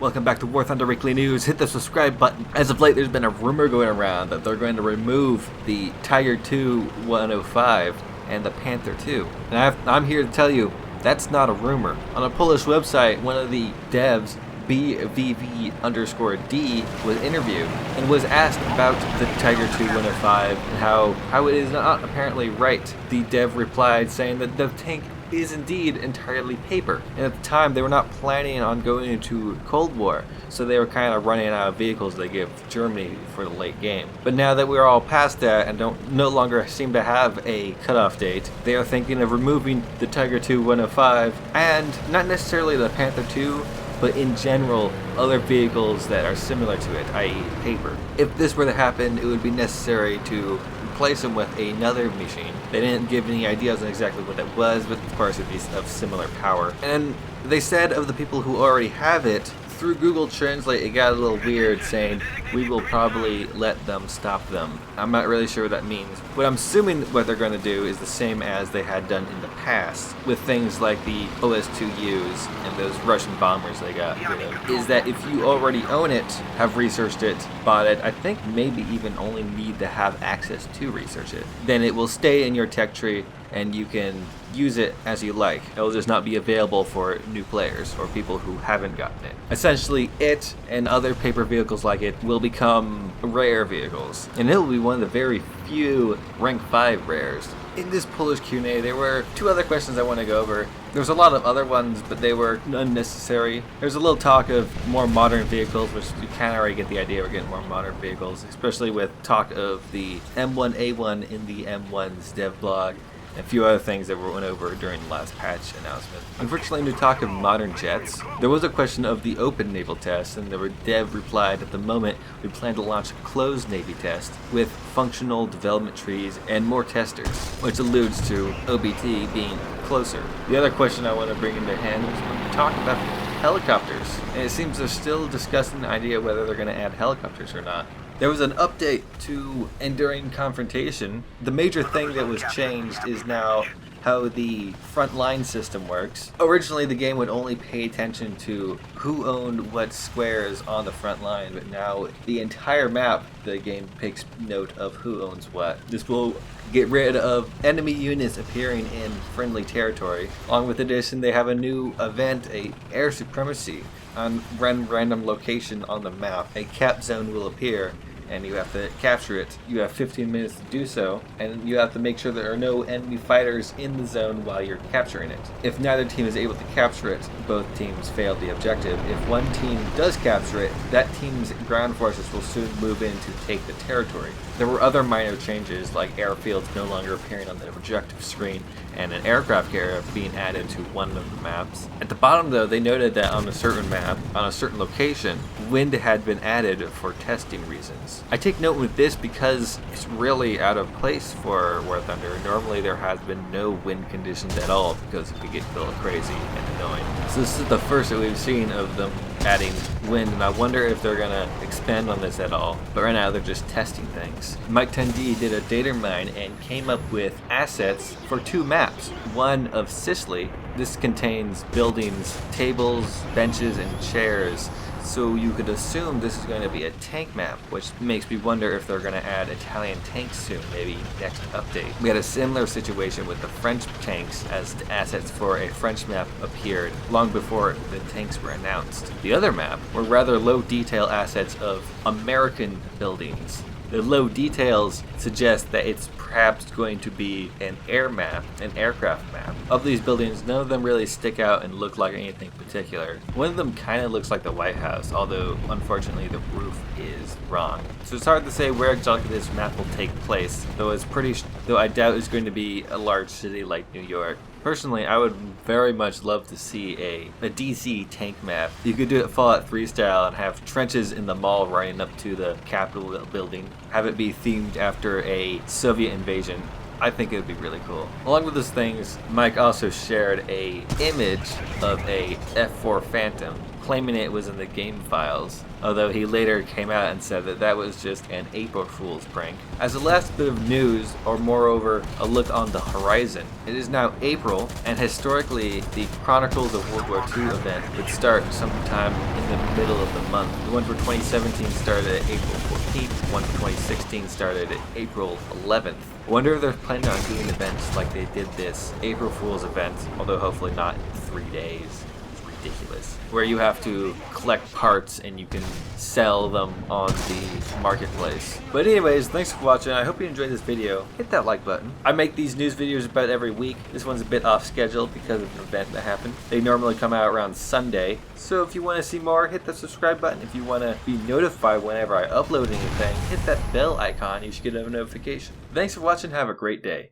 Welcome back to War Thunder Weekly News. Hit the subscribe button. As of late, there's been a rumor going around that they're going to remove the Tiger 2 105 and the Panther 2. And I'm here to tell you, that's not a rumor. On a Polish website, one of the devs, BVV_D, was interviewed and was asked about the Tiger 2 105 and how it is not apparently right. The dev replied saying that the tank is indeed entirely paper. And at the time, they were not planning on going into Cold War, so they were kind of running out of vehicles they give Germany for the late game. But now that we're all past that and no longer seem to have a cutoff date, they are thinking of removing the Tiger 2 105 and not necessarily the Panther 2, but in general, other vehicles that are similar to it, i.e. paper. If this were to happen, it would be necessary to replace them with another machine. They didn't give any ideas on exactly what that was, but of course it would be of similar power. And they said of the people who already have it, through Google Translate, it got a little weird saying, we will probably let them stop them. I'm not really sure what that means. What I'm assuming what they're going to do is the same as they had done in the past with things like the OS-2Us and those Russian bombers they got rid of. Is that if you already own it, have researched it, bought it, I think maybe even only need to have access to research it, then it will stay in your tech tree and you can use it as you like. It'll just not be available for new players or people who haven't gotten it. Essentially, it and other paper vehicles like it will become rare vehicles, and it will be one of the very few rank 5 rares. In this Polish Q&A, there were two other questions I want to go over. There's a lot of other ones, but they were unnecessary. There's a little talk of more modern vehicles, which you kind of already get the idea we're getting more modern vehicles, especially with talk of the M1A1 in the M1's dev blog, and a few other things that went over during the last patch announcement. Unfortunately, to talk of modern jets, there was a question of the open naval test, and the dev replied, at the moment, we plan to launch a closed Navy test with functional development trees and more testers, which alludes to OBT being closer. The other question I want to bring into hand is when we talk about helicopters, and it seems they're still discussing the idea whether they're going to add helicopters or not. There was an update to Enduring Confrontation. The major thing that was changed is now how the front line system works. Originally, the game would only pay attention to who owned what squares on the front line, but now the entire map, the game takes note of who owns what. This will get rid of enemy units appearing in friendly territory. Along with addition, they have a new event, a air supremacy. On random location on the map, a cap zone will appear, and you have to capture it. You have 15 minutes to do so, and you have to make sure there are no enemy fighters in the zone while you're capturing it. If neither team is able to capture it, both teams fail the objective. If one team does capture it, that team's ground forces will soon move in to take the territory. There were other minor changes, like airfields no longer appearing on the objective screen, and an aircraft carrier being added to one of the maps. At the bottom, though, they noted that on a certain map, on a certain location, wind had been added for testing reasons. I take note with this because it's really out of place for War Thunder. Normally there has been no wind conditions at all because it could get a little crazy and annoying. So this is the first that we've seen of them adding wind, and I wonder if they're gonna expand on this at all. But right now they're just testing things. Mike 10D did a data mine and came up with assets for two maps. One of Sicily. This contains buildings, tables, benches, and chairs. So you could assume this is going to be a tank map, which makes me wonder if they're going to add Italian tanks soon, maybe next update. We had a similar situation with the French tanks, as the assets for a French map appeared long before the tanks were announced. The other map were rather low detail assets of American buildings. The low details suggest that it's perhaps going to be an air map, an aircraft map. Of these buildings, none of them really stick out and look like anything particular. One of them kind of looks like the White House, although unfortunately the roof is wrong. So it's hard to say where exactly this map will take place, though I doubt it's going to be a large city like New York. Personally, I would very much love to see a DC tank map. You could do it Fallout 3 style and have trenches in the mall running up to the Capitol building. Have it be themed after a Soviet invasion. I think it would be really cool. Along with those things, Mike also shared a image of a F4 Phantom claiming it was in the game files, although he later came out and said that that was just an April Fool's prank. As a last bit of news, or moreover, a look on the horizon, it is now April, and historically, the Chronicles of World War II event would start sometime in the middle of the month. The one for 2017 started at April 14th, one for 2016 started at April 11th. I wonder if they're planning on doing events like they did this April Fool's event, although hopefully not in 3 days. It's ridiculous. Where you have to collect parts and you can sell them on the marketplace. But anyways, thanks for watching. I hope you enjoyed this video. Hit that like button. I make these news videos about every week. This one's a bit off schedule because of an event that happened. They normally come out around Sunday. So if you want to see more, hit the subscribe button. If you want to be notified whenever I upload anything, hit that bell icon. You should get a notification. Thanks for watching. Have a great day.